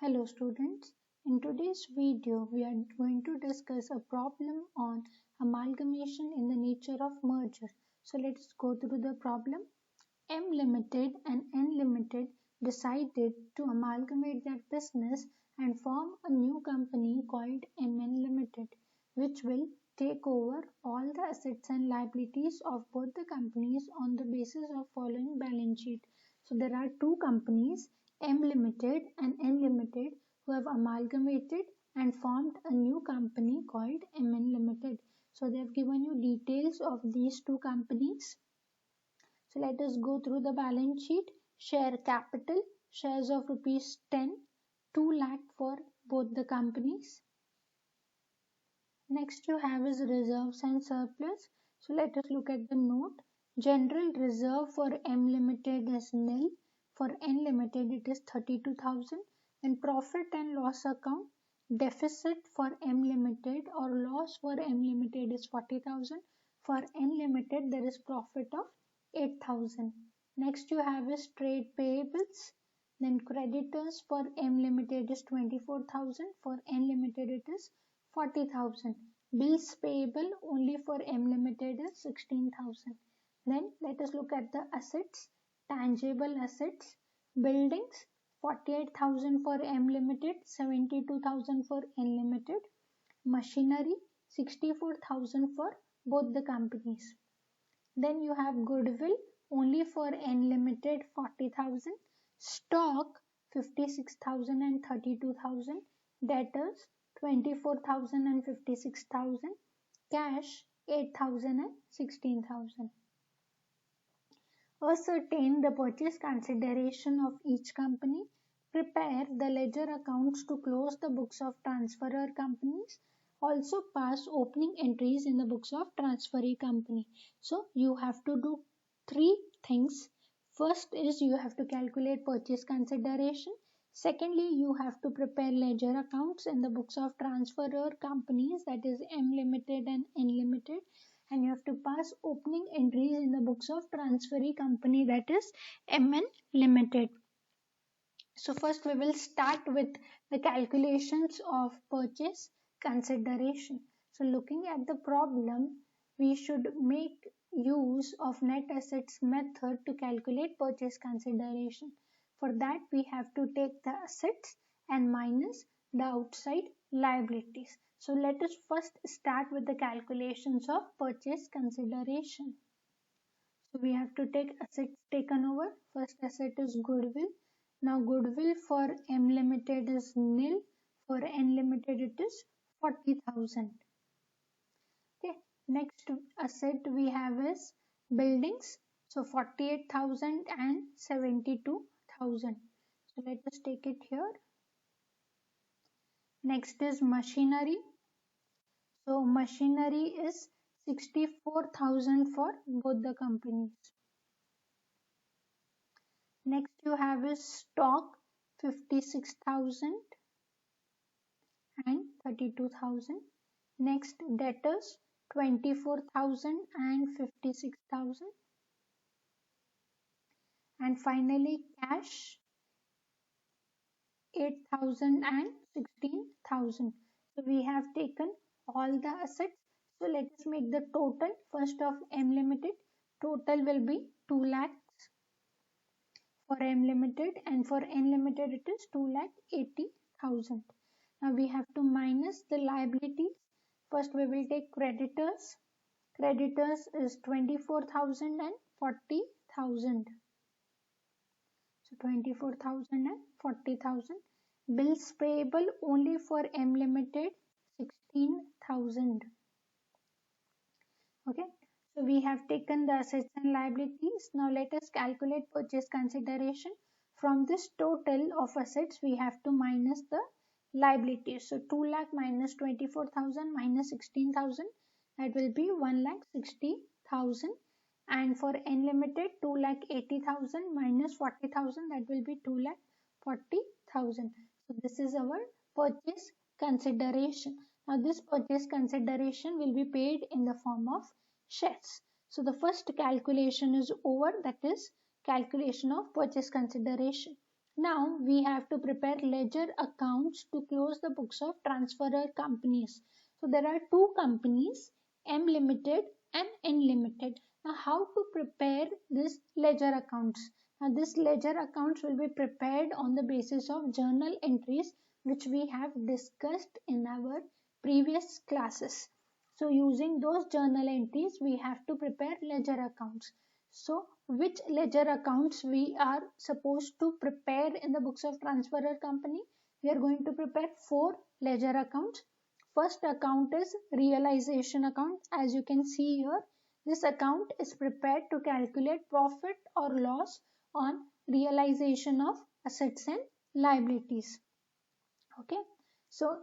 Hello students, in today's video we are going to discuss a problem on amalgamation in the nature of merger. So let's go through the problem. M Limited and N Limited decided to amalgamate their business and form a new company called MN Limited, which will take over all the assets and liabilities of both the companies on the basis of following balance sheet. So there are two companies, M Limited and N Limited, who have amalgamated and formed a new company called MN Limited. So they have given you details of these two companies. So let us go through the balance sheet. Share capital, shares of rupees 10, 2 lakh for both the companies. Next you have is reserves and surplus. So let us look at the note. General reserve for M Limited is nil. For N Limited it is 32,000. And profit and loss account, deficit for M Limited or loss for M Limited is 40,000. For N Limited there is profit of 8,000. Next you have is trade payables. Then creditors for M Limited is 24,000. For N Limited it is 40,000. Bills payable only for M Limited is 16,000. Then let us look at the assets. Tangible assets. Buildings 48,000 for M Limited, 72,000 for N Limited. Machinery 64,000 for both the companies. Then you have goodwill only for N Limited 40,000. Stock 56,000 and 32,000. Debtors 24,000 and 56,000. Cash 8,000 and 16,000. Ascertain the purchase consideration of each company. Prepare the ledger accounts to close the books of transferor companies. Also pass opening entries in the books of transferee company. So you have to do three things. First is you have to calculate purchase consideration. Secondly, you have to prepare ledger accounts in the books of transferor companies, that is M Limited and N Limited. And you have to pass opening entries in the books of transferee company, that is MN Limited. So first we will start with the calculations of purchase consideration. So looking at the problem, we should make use of net assets method to calculate purchase consideration. For that we have to take the assets and minus the outside liabilities. So let us first start with the calculations of purchase consideration. So we have to take assets taken over. First asset is goodwill. Now goodwill for M Limited is nil. For N Limited it is 40,000. Okay. Next asset we have is buildings. So 48,000 and 72,000. So let us take it here. Next is machinery. So machinery is 64,000 for both the companies. Next you have is stock 56,000 and 32,000. Next debtors 24,000 and 56,000. And finally cash 8,000 and 16,000. So we have taken all the assets. So let us make the total first of M Limited. Total will be 2 lakhs for M Limited, and for N Limited it is 2,80,000. Now we have to minus the liabilities. First we will take creditors. Creditors is 24,000 and 40,000. So 24,000 and 40,000. Bills payable only for M Limited 16,000. Okay. So we have taken the assets and liabilities. Now let us calculate purchase consideration. From this total of assets we have to minus the liabilities. So 2 lakh minus 24,000 minus 16,000, that will be 1,60,000. And for N Limited 2,80,000 minus 40,000, that will be 2,40,000. So this is our purchase consideration. Now this purchase consideration will be paid in the form of shares. So the first calculation is over, that is calculation of purchase consideration. Now we have to prepare ledger accounts to close the books of transferor companies. So there are two companies, M Limited and N Limited. Now how to prepare this ledger accounts? Now this ledger accounts will be prepared on the basis of journal entries which we have discussed in our previous classes. So using those journal entries we have to prepare ledger accounts. So which ledger accounts we are supposed to prepare in the books of transferor company? We are going to prepare four ledger accounts. First account is realization account. As you can see here, this account is prepared to calculate profit or loss on realization of assets and liabilities. Okay, so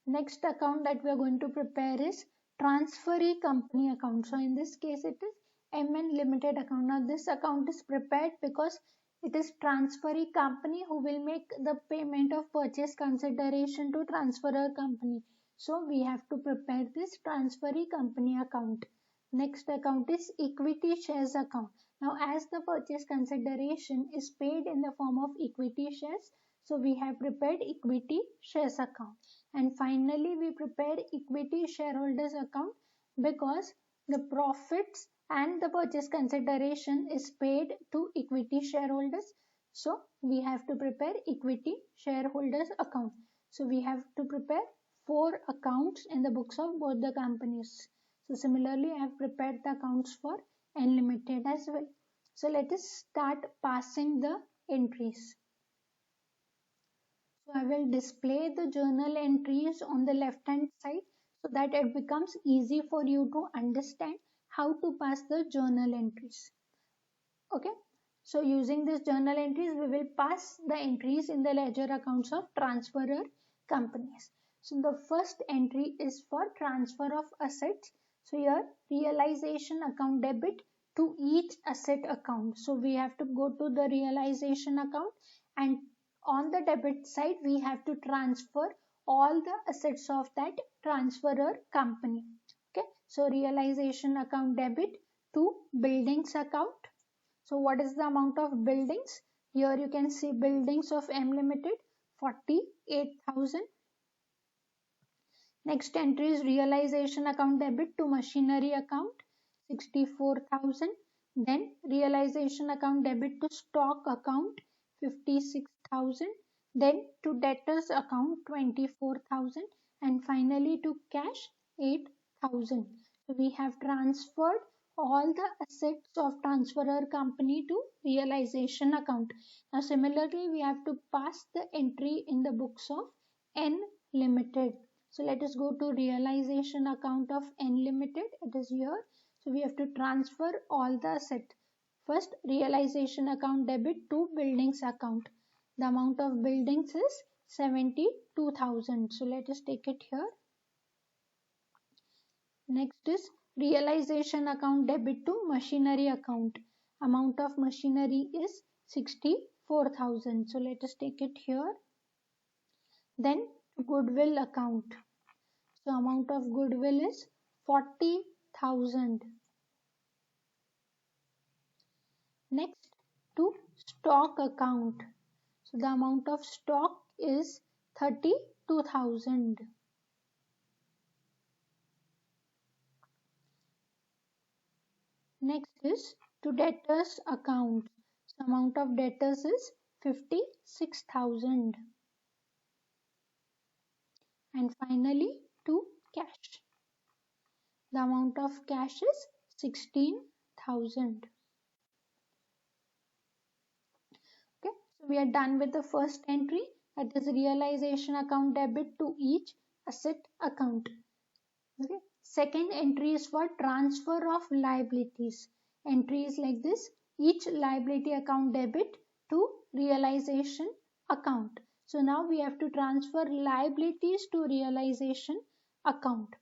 next account that we are going to prepare is transferee company account. So in this case it is MN Limited account. Now this account is prepared because it is transferee company who will make the payment of purchase consideration to transferor company. So we have to prepare this transferee company account. Next account is equity shares account. Now as the purchase consideration is paid in the form of equity shares, so we have prepared equity shares account. And finally we prepare equity shareholders account because the profits and the purchase consideration is paid to equity shareholders. So we have to prepare equity shareholders account. So we have to prepare four accounts in the books of both the companies. So similarly I have prepared the accounts for N Limited as well. So let us start passing the entries. So I will display the journal entries on the left hand side so that it becomes easy for you to understand how to pass the journal entries. Okay. So using this journal entries, we will pass the entries in the ledger accounts of transferor companies. So the first entry is for transfer of assets. So here realization account debit to each asset account. So we have to go to the realization account, and on the debit side we have to transfer all the assets of that transferor company. Okay. So realization account debit to buildings account. So what is the amount of buildings? Here you can see buildings of M Limited 48,000. Next entry is realization account debit to machinery account 64,000. Then realization account debit to stock account 56,000. Then to debtors account 24,000. And finally to cash 8,000. So we have transferred all the assets of transferor company to realization account. Now similarly we have to pass the entry in the books of N Limited. So let us go to realization account of N Limited. It is here. So we have to transfer all the assets. First realization account debit to buildings account. The amount of buildings is 72,000. So let us take it here. Next is realization account debit to machinery account. Amount of machinery is 64,000. So let us take it here. Then goodwill account. So amount of goodwill is 40,000. Next to stock account. So the amount of stock is 32,000. Next is to debtors account. So amount of debtors is 56,000. And finally to cash. The amount of cash is 16,000. Okay, so we are done with the first entry, that is realization account debit to each asset account. Okay. Second entry is for transfer of liabilities. Entry is like this: each liability account debit to realization account. So now we have to transfer liabilities to realization account.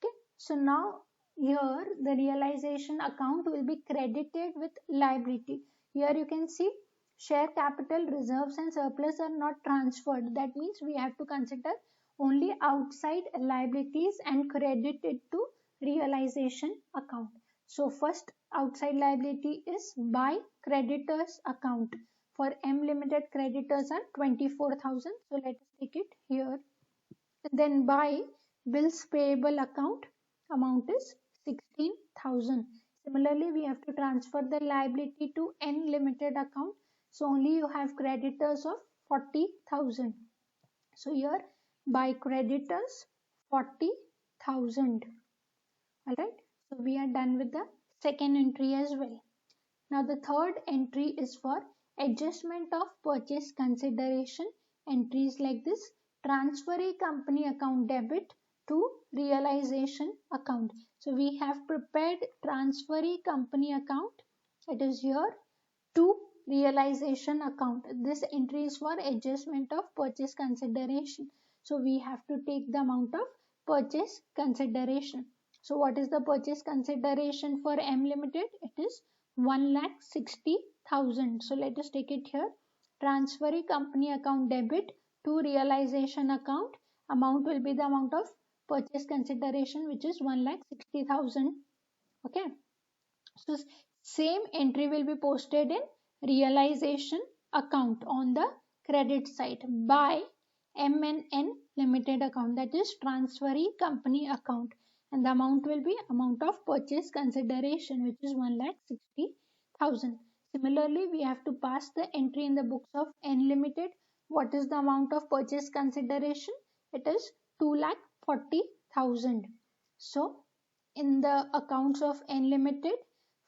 Okay. So now here the realization account will be credited with liability. Here you can see share capital, reserves and surplus are not transferred. That means we have to consider only outside liabilities and credit it to realization account. So first outside liability is by creditors account. For M Limited, creditors are 24,000. So let us take it here. Then by bills payable account, amount is 16,000. Similarly, we have to transfer the liability to N Limited account. So only you have creditors of 40,000. So here by creditors 40,000. Alright. So we are done with the second entry as well. Now the third entry is for adjustment of purchase consideration. Entries like this: transferee company account debit to realization account. So we have prepared transferee company account. It is here to realization account. This entry is for adjustment of purchase consideration. So we have to take the amount of purchase consideration. So what is the purchase consideration for M Limited? It is 1,60,000. So let us take it here. Transferee company account debit to realization account. Amount will be the amount of purchase consideration, which is 1,60,000. Okay. So same entry will be posted in realization account on the credit side by MNN Limited account, that is transferee company account, and the amount will be amount of purchase consideration, which is 1,60,000. Similarly, we have to pass the entry in the books of N Limited. What is the amount of purchase consideration? It is 2,40,000. So in the accounts of N Limited,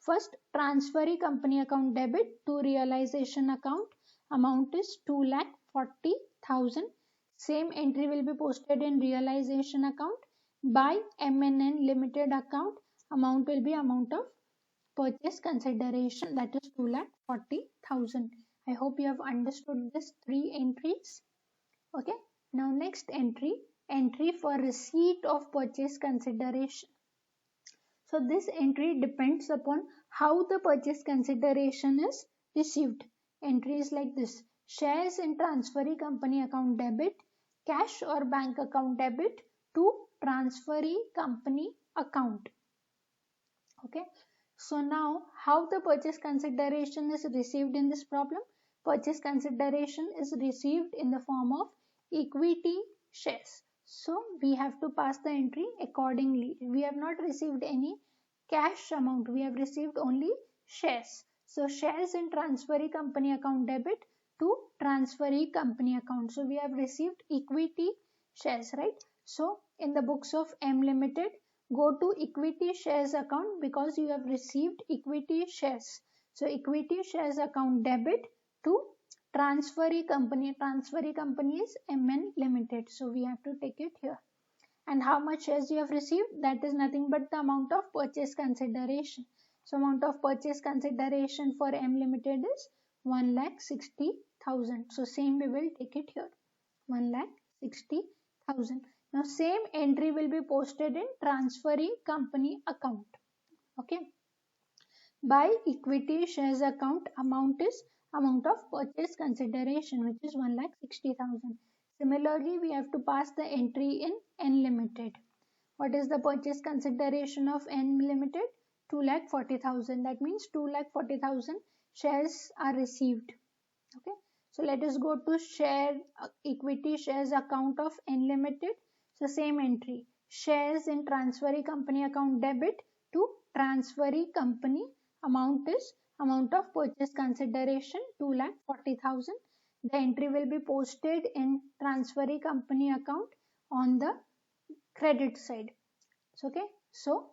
first transferee company account debit to realization account, amount is 2,40,000. Same entry will be posted in realization account by MNN Limited account. Amount will be amount of purchase consideration, that is 2,40,000. I hope you have understood these three entries. Okay. Now next entry, entry for receipt of purchase consideration. So this entry depends upon how the purchase consideration is received. Entries like this: shares in transferee company account debit, cash or bank account debit to transferee company account. Okay. So now how the purchase consideration is received in this problem? Purchase consideration is received in the form of equity shares. So we have to pass the entry accordingly. We have not received any cash amount. We have received only shares. So shares in transferee company account debit to transferee company account. So we have received equity shares, right? So in the books of M Limited, go to equity shares account because you have received equity shares. So equity shares account debit to transferee company. Transferee company is MN Limited. So we have to take it here. And how much shares you have received? That is nothing but the amount of purchase consideration. So amount of purchase consideration for M Limited is 1,60,000. So same we will take it here. 1,60,000. Now same entry will be posted in transferee company account. Okay. By equity shares account, amount is amount of purchase consideration, which is 1,60,000. Similarly, we have to pass the entry in N Limited. What is the purchase consideration of N Limited? 2,40,000. That means 2,40,000 shares are received. Okay. So let us go to share equity shares account of N Limited. So same entry. Shares in transferee company account debit to transferee company. Amount is amount of purchase consideration 2,40,000. The entry will be posted in transferee company account on the credit side. Okay. So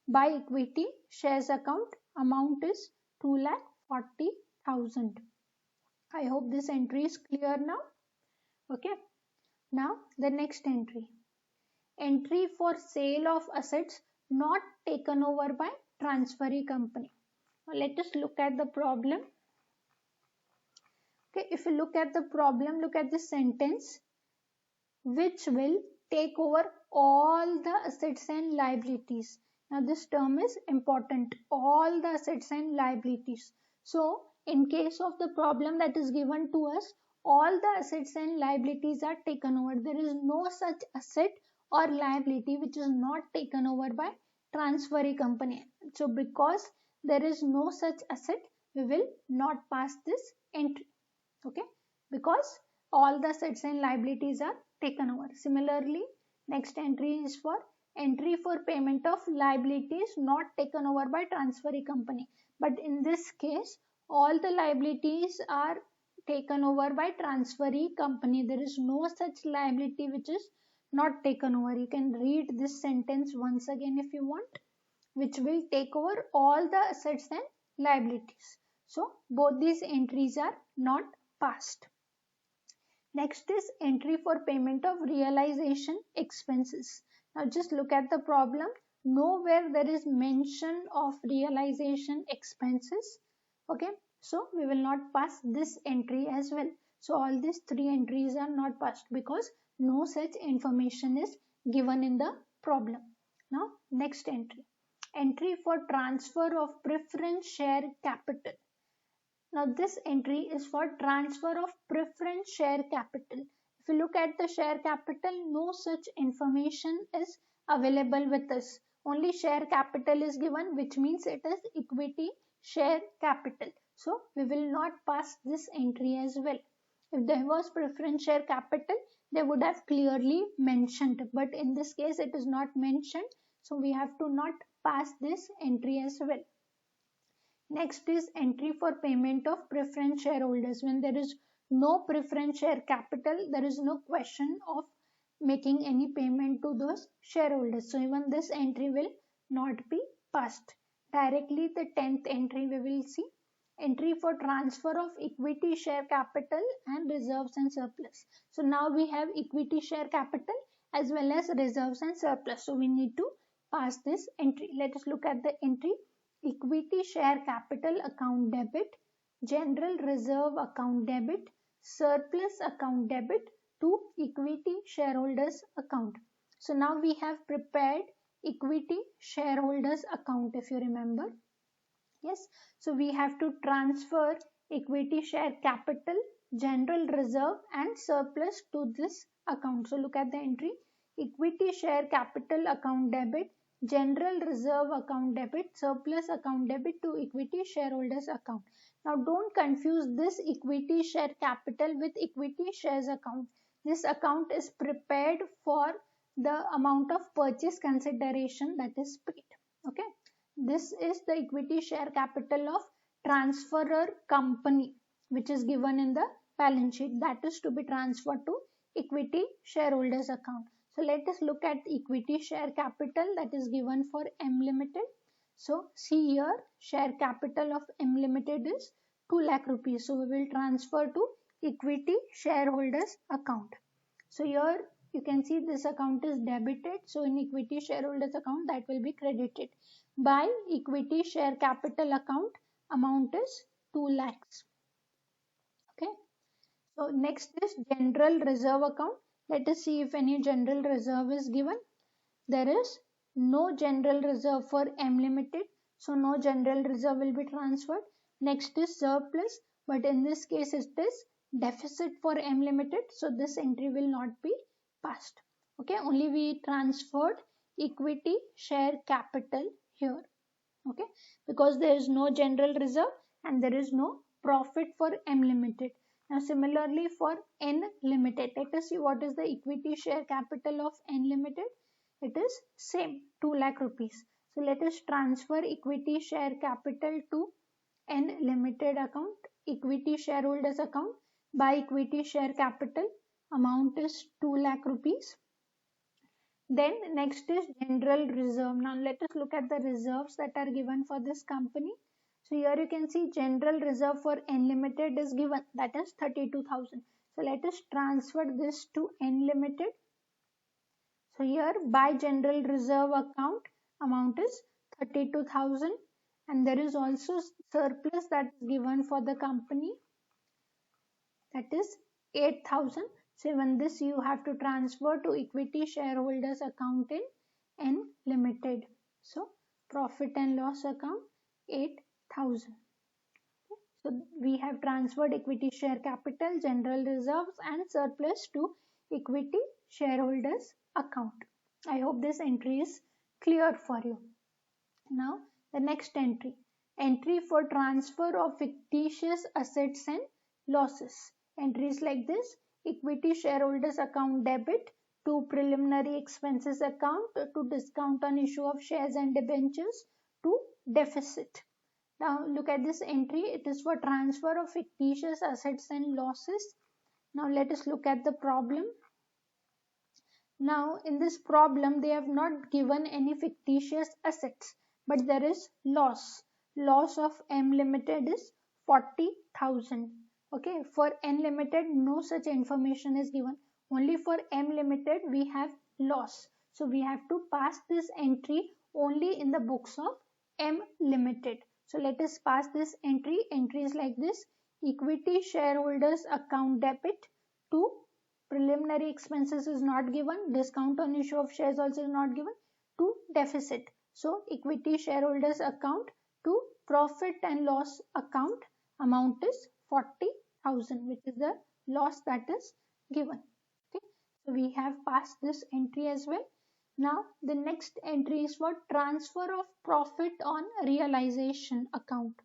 by equity shares account, amount is 2,40,000. I hope this entry is clear now. Okay. Now the next entry. Entry for sale of assets not taken over by transferee company. Now let us look at the problem. Okay, if you look at the problem, look at the sentence, which will take over all the assets and liabilities. Now this term is important, all the assets and liabilities. So in case of the problem that is given to us, all the assets and liabilities are taken over. There is no such asset or liability which is not taken over by transferee company. So because there is no such asset, we will not pass this entry. Okay, because all the assets and liabilities are taken over. Similarly, next entry is for entry for payment of liabilities not taken over by transferee company. But in this case, all the liabilities are taken over by transferee company. There is no such liability which is not taken over. You can read this sentence once again if you want, which will take over all the assets and liabilities. So both these entries are not passed. Next is entry for payment of realization expenses. Now just look at the problem. Nowhere there is mention of realization expenses. Okay, so we will not pass this entry as well. So all these three entries are not passed because no such information is given in the problem. Now next entry. Entry for transfer of preference share capital. Now this entry is for transfer of preference share capital. If you look at the share capital, no such information is available with us. Only share capital is given, which means it is equity share capital. So we will not pass this entry as well. If there was preference share capital, they would have clearly mentioned, but in this case it is not mentioned, so we have to not pass this entry as well. Next is entry for payment of preference shareholders. When there is no preference share capital, there is no question of making any payment to those shareholders. So even this entry will not be passed. Directly the 10th entry we will see. Entry for transfer of equity share capital and reserves and surplus. So now we have equity share capital as well as reserves and surplus. So we need to pass this entry. Let us look at the entry. Equity share capital account debit, general reserve account debit, surplus account debit to equity shareholders account. So now we have prepared equity shareholders account, if you remember. Yes, so we have to transfer equity share capital, general reserve and surplus to this account. So look at the entry. Equity share capital account debit, general reserve account debit, surplus account debit to equity shareholders account. Now don't confuse this equity share capital with equity shares account. This account is prepared for the amount of purchase consideration that is paid. Okay, this is the equity share capital of transferor company, which is given in the balance sheet, that is to be transferred to equity shareholders account. So let us look at equity share capital that is given for M Limited. So see here, share capital of M Limited is 2 lakh rupees. So we will transfer to equity shareholders account. So here you can see this account is debited. So in equity shareholders account that will be credited. By equity share capital account, amount is 2 lakhs. Okay. So next is general reserve account. Let us see if any general reserve is given. There is no general reserve for M Limited. So no general reserve will be transferred. Next is surplus. But in this case it is deficit for M Limited. So this entry will not be passed. Okay. Only we transferred equity share capital here. Okay. Because there is no general reserve and there is no profit for M Limited. Now similarly for N Limited, let us see what is the equity share capital of N Limited. It is same 2 lakh rupees. So let us transfer equity share capital to N Limited account, equity shareholders account. By equity share capital, amount is 2 lakh rupees. Then next is general reserve. Now let us look at the reserves that are given for this company. So here you can see general reserve for N Limited is given, that is 32,000. So let us transfer this to N Limited. So here by general reserve account, amount is 32,000 and there is also surplus that is given for the company, that is 8,000. So even this you have to transfer to equity shareholders account in N Limited. So profit and loss account 8,000. So we have transferred equity share capital, general reserves and surplus to equity shareholders account. I hope this entry is clear for you. Now the next entry. Entry for transfer of fictitious assets and losses. Entries like this: equity shareholders account debit to preliminary expenses account to discount on issue of shares and debentures to deficit. Now look at this entry. It is for transfer of fictitious assets and losses. Now let us look at the problem. Now in this problem they have not given any fictitious assets, but there is loss. Loss of M Limited is 40,000. Okay, for N Limited no such information is given. Only for M Limited we have loss. So we have to pass this entry only in the books of M Limited. So let us pass this entry. Entries like this: equity shareholders account debit to preliminary expenses is not given, discount on issue of shares also is not given, to deficit. So equity shareholders account to profit and loss account, amount is 40,000, which is the loss that is given. Okay, so we have passed this entry as well. Now the next entry is for transfer of profit on realization account.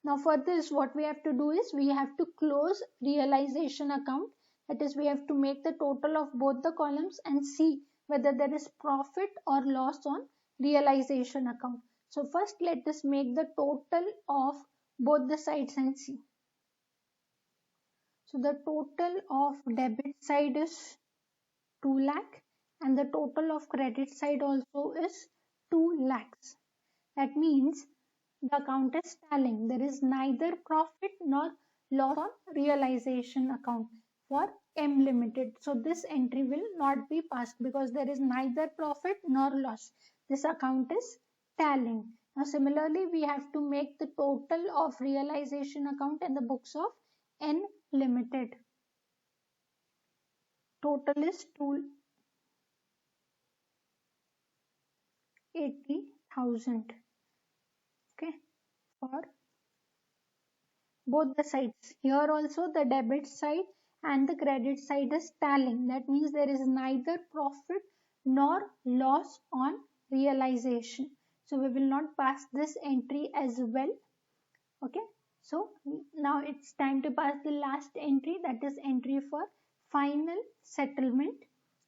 Now for this what we have to do is we have to close realization account. That is, we have to make the total of both the columns and see whether there is profit or loss on realization account. So first let us make the total of both the sides and see. So the total of debit side is 2 lakh and the total of credit side also is 2 lakhs. That means the account is tallying. There is neither profit nor loss on realization account for M Limited. So this entry will not be passed because there is neither profit nor loss. This account is tallying. Now similarly we have to make the total of realization account in the books of N Limited. Total is 280,000. Okay, for both the sides. Here also the debit side and the credit side is tallying. That means there is neither profit nor loss on realization. So we will not pass this entry as well. Okay, so now it's time to pass the last entry, that is entry for final settlement.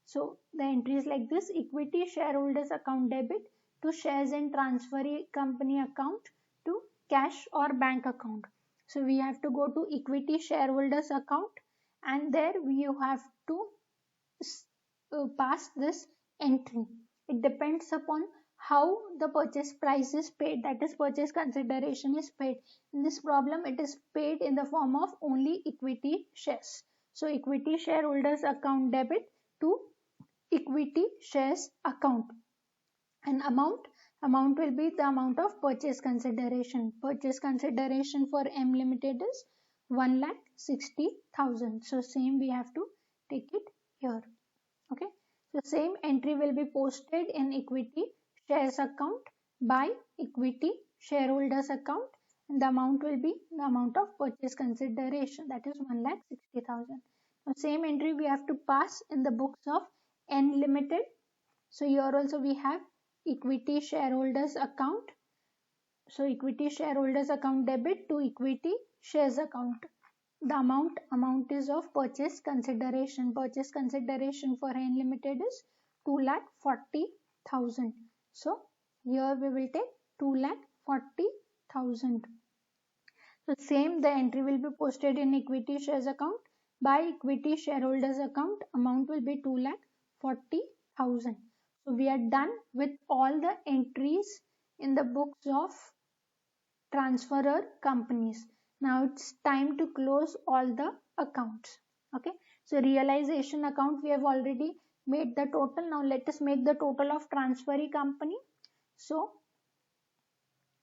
So the entry is like this: equity shareholders account debit to shares in transferee company account to cash or bank account. So we have to go to equity shareholders account and there you have to pass this entry. It depends upon how the purchase price is paid, that is purchase consideration is paid. In this problem it is paid in the form of only equity shares. So equity shareholders account debit to equity shares account, and amount will be the amount of purchase consideration. Purchase consideration for M Limited is 1,60,000. So same we have to take it here. Okay, so same entry will be posted in equity shares account by equity shareholders account, and the amount will be the amount of purchase consideration, that is 1,60,000. Now same entry we have to pass in the books of N Limited. So here also we have equity shareholders account. So equity shareholders account debit to equity shares account. The amount is of purchase consideration. Purchase consideration for N Limited is 2,40,000. So here we will take 2,40,000. So same the entry will be posted in equity shares account by equity shareholders account. Amount will be 2,40,000. So we are done with all the entries in the books of transferor companies. Now it's time to close all the accounts. Okay, so realization account we have already made the total. Now let us make the total of transferee company. So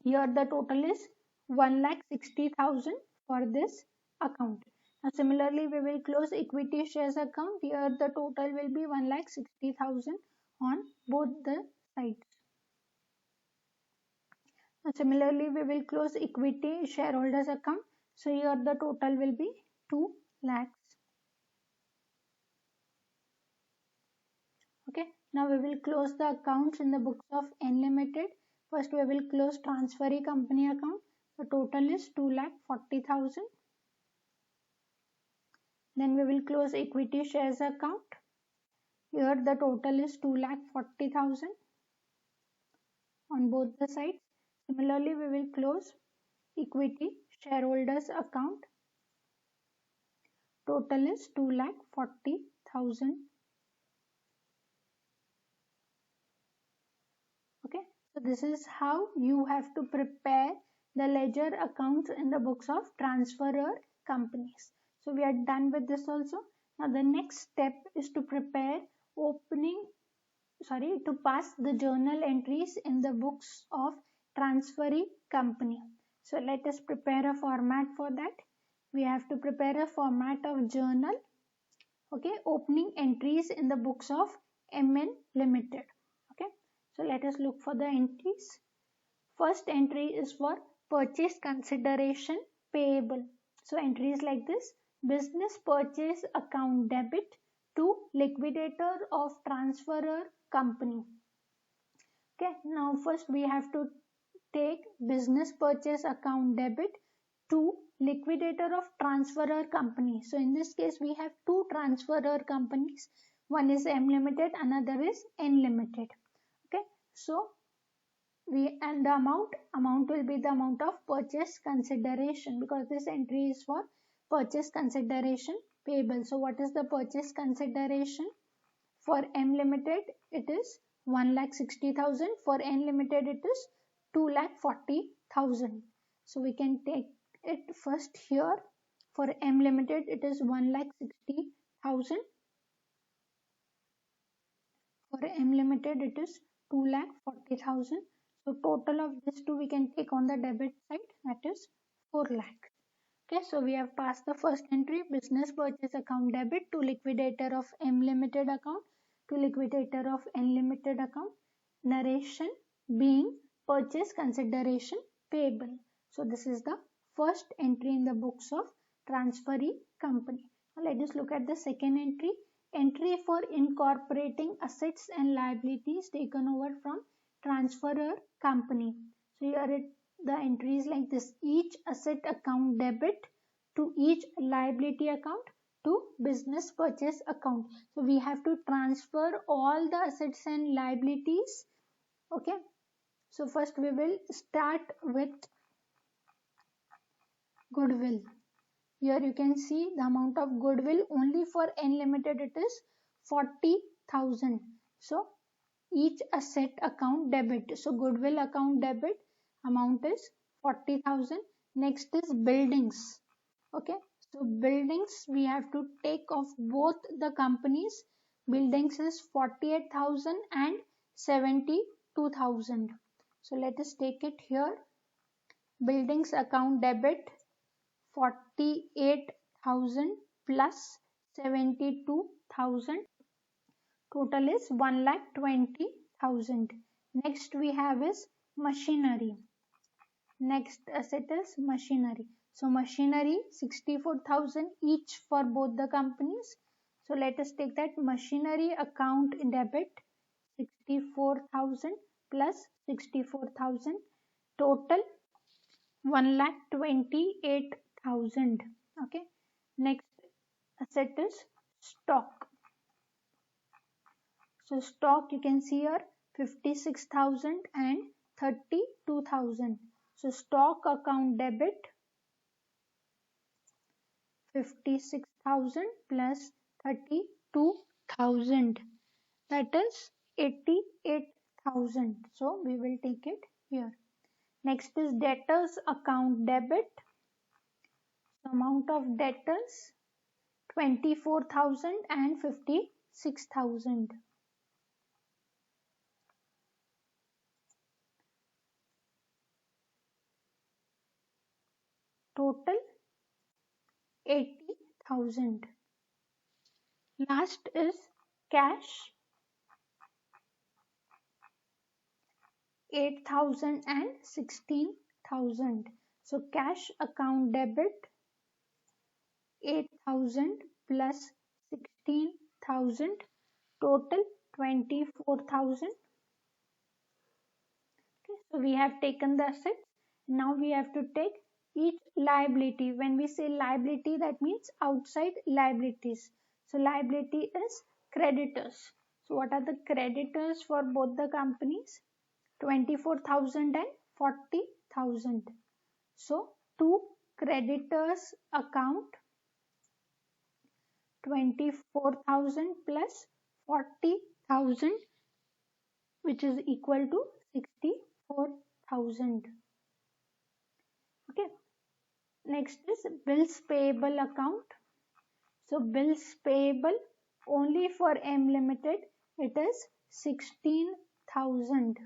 here the total is 1,60,000 for this account. Now similarly we will close equity shares account. Here the total will be 1,60,000 on both the sides. Now similarly we will close equity shareholders account. So here the total will be 2 lakhs. Okay, now we will close the accounts in the books of N Limited. First we will close transferee company account. The total is 2,40,000. Then we will close equity shares account. Here the total is 2,40,000 on both the sides. Similarly, we will close equity shareholders account. Total is 2,40,000. Okay, so this is how you have to prepare the ledger accounts in the books of transferor companies. So we are done with this also. Now the next step is to prepare to pass the journal entries in the books of transferee company. So let us prepare a format for that. We have to prepare a format of journal. Okay, opening entries in the books of MN Limited. Okay, so let us look for the entries. First entry is for purchase consideration payable. So entries like this: business purchase account debit to liquidator of transferor company. Okay, now first we have to take business purchase account debit to liquidator of transferor company. So in this case we have two transferor companies. One is M Limited, another is N Limited. Okay, so and the amount will be the amount of purchase consideration, because this entry is for purchase consideration payable. So what is the purchase consideration? For M Limited it is 1,60,000. For N Limited it is 2,40,000. So we can take it first here. For M Limited it is 1,60,000. For M Limited it is 2,40,000. So total of this two we can take on the debit side, that is 4 lakh. Okay, so we have passed the first entry, business purchase account debit to liquidator of M Limited account to liquidator of N Limited account. Narration being purchase consideration payable. So this is the first entry in the books of transferee company. Now let us look at the second entry. Entry for incorporating assets and liabilities taken over from transferor company. So here the entry is like this: each asset account debit to each liability account to business purchase account. So we have to transfer all the assets and liabilities. Okay, so first we will start with goodwill. Here you can see the amount of goodwill only for N Limited it is 40,000. So each asset account debit. So goodwill account debit amount is 40,000. Next is buildings. Okay, so buildings we have to take of both the companies. Buildings is 48,000 and 72,000. So let us take it here. Buildings account debit 48,000 plus 72,000. Total is 1,20,000. Next we have is machinery. Next asset is machinery. So machinery 64,000 each for both the companies. So let us take that machinery account debit 64,000 plus 64,000. Total 1,28,000. Okay. Next asset is stock. So stock you can see here 56,000 and 32,000. So stock account debit 56,000 plus 32,000, that is 88,000. So we will take it here. Next is debtors account debit. The amount of debtors 24,000 and 56,000. Total 80,000. Last is cash 8,000 and 16,000. So cash account debit 8,000 plus 16,000. Total 24,000. Okay, so we have taken the assets. Now we have to take each liability. When we say liability, that means outside liabilities. So liability is creditors. So what are the creditors for both the companies? 24,000 and 40,000. So to creditors account 24,000 plus 40,000, which is equal to 64,000. Okay. Next is bills payable account. So bills payable only for M Limited, it is 16,000.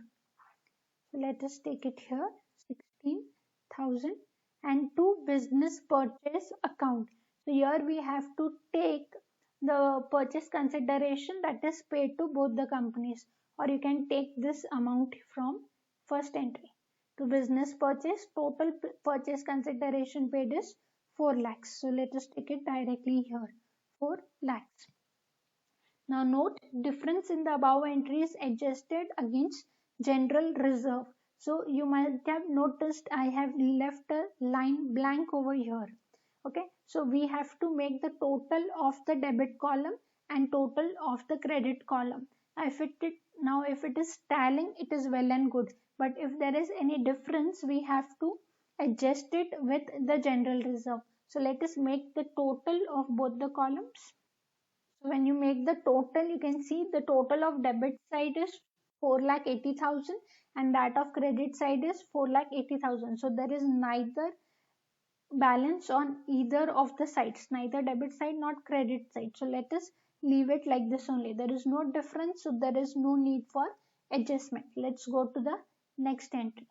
So let us take it here, 16,000. And to business purchase account. So here we have to take the purchase consideration that is paid to both the companies, or you can take this amount from first entry. To business purchase, total purchase consideration paid is 4 lakhs. So let us take it directly here, 4 lakhs. Now note difference in the above entry is adjusted against general reserve. So you might have noticed I have left a line blank over here. Okay, so we have to make the total of the debit column and total of the credit column. If it is tallying, it is well and good. But if there is any difference, we have to adjust it with the general reserve. So let us make the total of both the columns. So when you make the total, you can see the total of debit side is 4,80,000 and that of credit side is 4,80,000. So there is neither balance on either of the sides, neither debit side nor credit side. So let us leave it like this only. There is no difference, so there is no need for adjustment. Let's go to the next entry.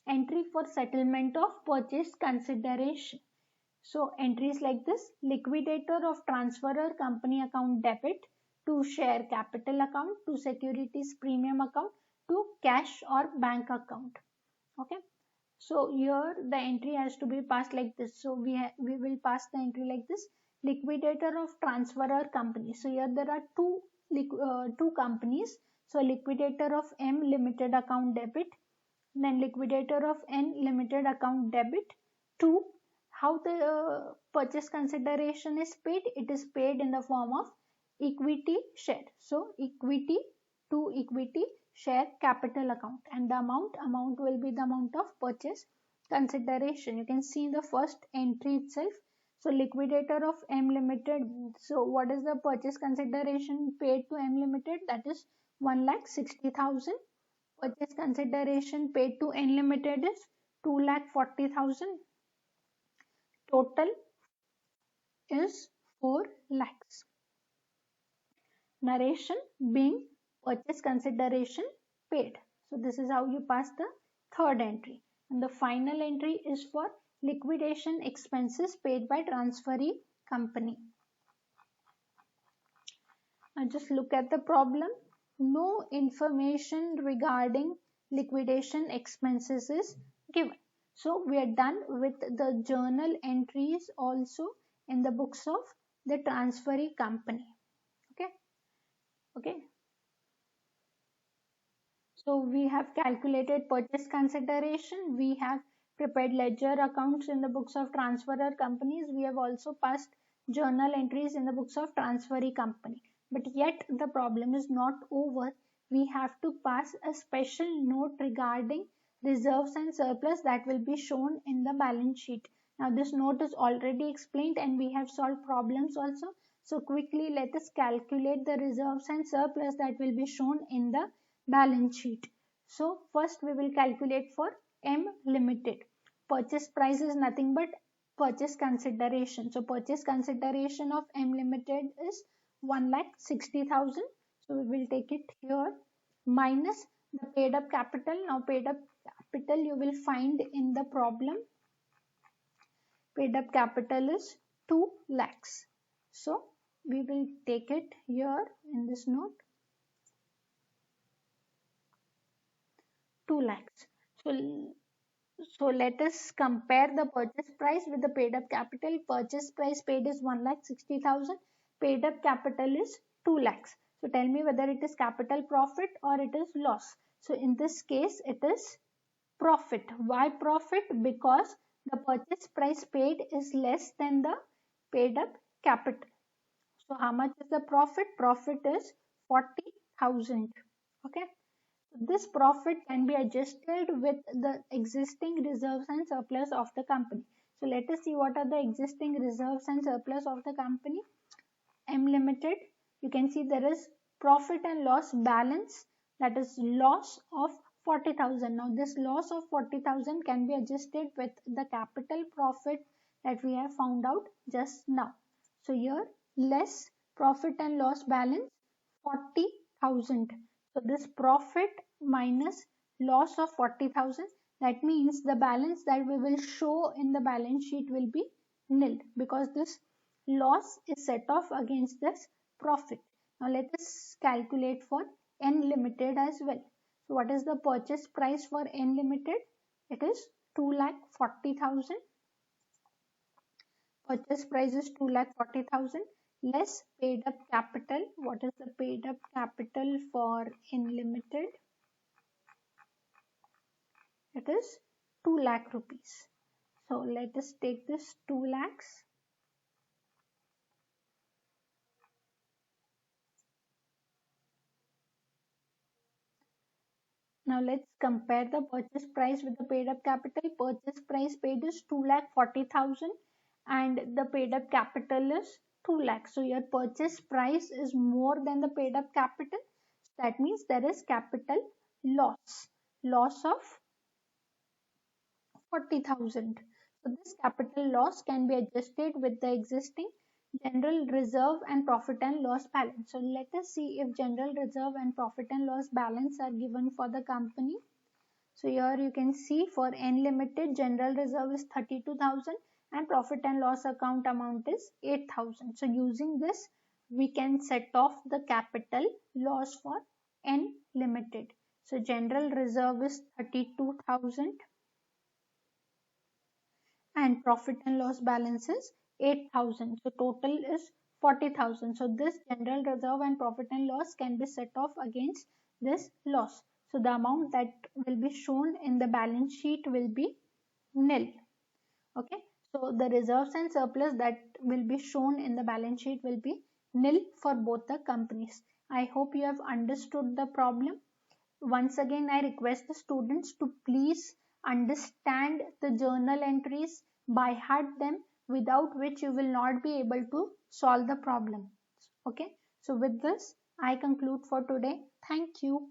Entry for settlement of purchase consideration. So entries like this: liquidator of transferor company account debit to share capital account to securities premium account to cash or bank account. Okay. So here the entry has to be passed like this. So we will pass the entry like this: liquidator of transferor company. So here there are two companies. So liquidator of M Limited account debit, then liquidator of N Limited account debit to how the purchase consideration is paid. It is paid in the form of equity share. So equity to equity share capital account, and the amount will be the amount of purchase consideration. You can see in the first entry itself. So liquidator of M Limited. So what is the purchase consideration paid to M Limited? That is 1,60,000. Purchase consideration paid to N Limited is 2,40,000. Total is 4 lakhs. Narration being purchase consideration paid. So this is how you pass the third entry. And the final entry is for liquidation expenses paid by transferee company. Now just look at the problem. No information regarding liquidation expenses is given. So we are done with the journal entries also in the books of the transferee company. Okay. So we have calculated purchase consideration. We have prepared ledger accounts in the books of transferor companies. We have also passed journal entries in the books of transferee company. But yet the problem is not over. We have to pass a special note regarding reserves and surplus that will be shown in the balance sheet. Now this note is already explained and we have solved problems also. So quickly let us calculate the reserves and surplus that will be shown in the balance sheet. So first we will calculate for M Limited. Purchase price is nothing but purchase consideration. So purchase consideration of M Limited is 1,60,000. So we will take it here minus the paid up capital. Now paid up capital you will find in the problem. Paid up capital is 2 lakhs. So we will take it here in this note. 2 lakhs. So let us compare the purchase price with the paid up capital. Purchase price paid is 1,60,000. Paid up capital is 2 lakhs. So tell me whether it is capital profit or it is loss. So in this case, it is profit. Why profit? Because the purchase price paid is less than the paid up capital. So how much is the profit? Profit is 40,000. Okay. This profit can be adjusted with the existing reserves and surplus of the company. So let us see what are the existing reserves and surplus of the company. M Limited, you can see there is profit and loss balance, that is loss of 40,000. Now this loss of 40,000 can be adjusted with the capital profit that we have found out just now. So here less profit and loss balance 40,000. So this profit minus loss of 40,000, that means the balance that we will show in the balance sheet will be nil, because this loss is set off against this profit. Now let us calculate for N Limited as well. So what is the purchase price for N Limited? It is 2,40,000. Purchase price is 2,40,000 less paid up capital. What is the paid up capital for N Limited? It is 2 lakh rupees. So let us take this 2 lakhs. Now let's compare the purchase price with the paid up capital. Purchase price paid is 2,40,000 and the paid up capital is 2 lakhs. So your purchase price is more than the paid up capital. That means there is capital loss. Loss of 40,000. So this capital loss can be adjusted with the existing general reserve and profit and loss balance. So let us see if general reserve and profit and loss balance are given for the company. So here you can see for N Limited, general reserve is 32,000 and profit and loss account amount is 8,000. So using this, we can set off the capital loss for N Limited. So general reserve is 32,000 and profit and loss balance is 8,000. So total is 40,000. So this general reserve and profit and loss can be set off against this loss. So the amount that will be shown in the balance sheet will be nil. Okay. So the reserves and surplus that will be shown in the balance sheet will be nil for both the companies. I hope you have understood the problem. Once again, I request the students to please understand the journal entries, by heart them, without which you will not be able to solve the problem. Okay. So with this, I conclude for today. Thank you.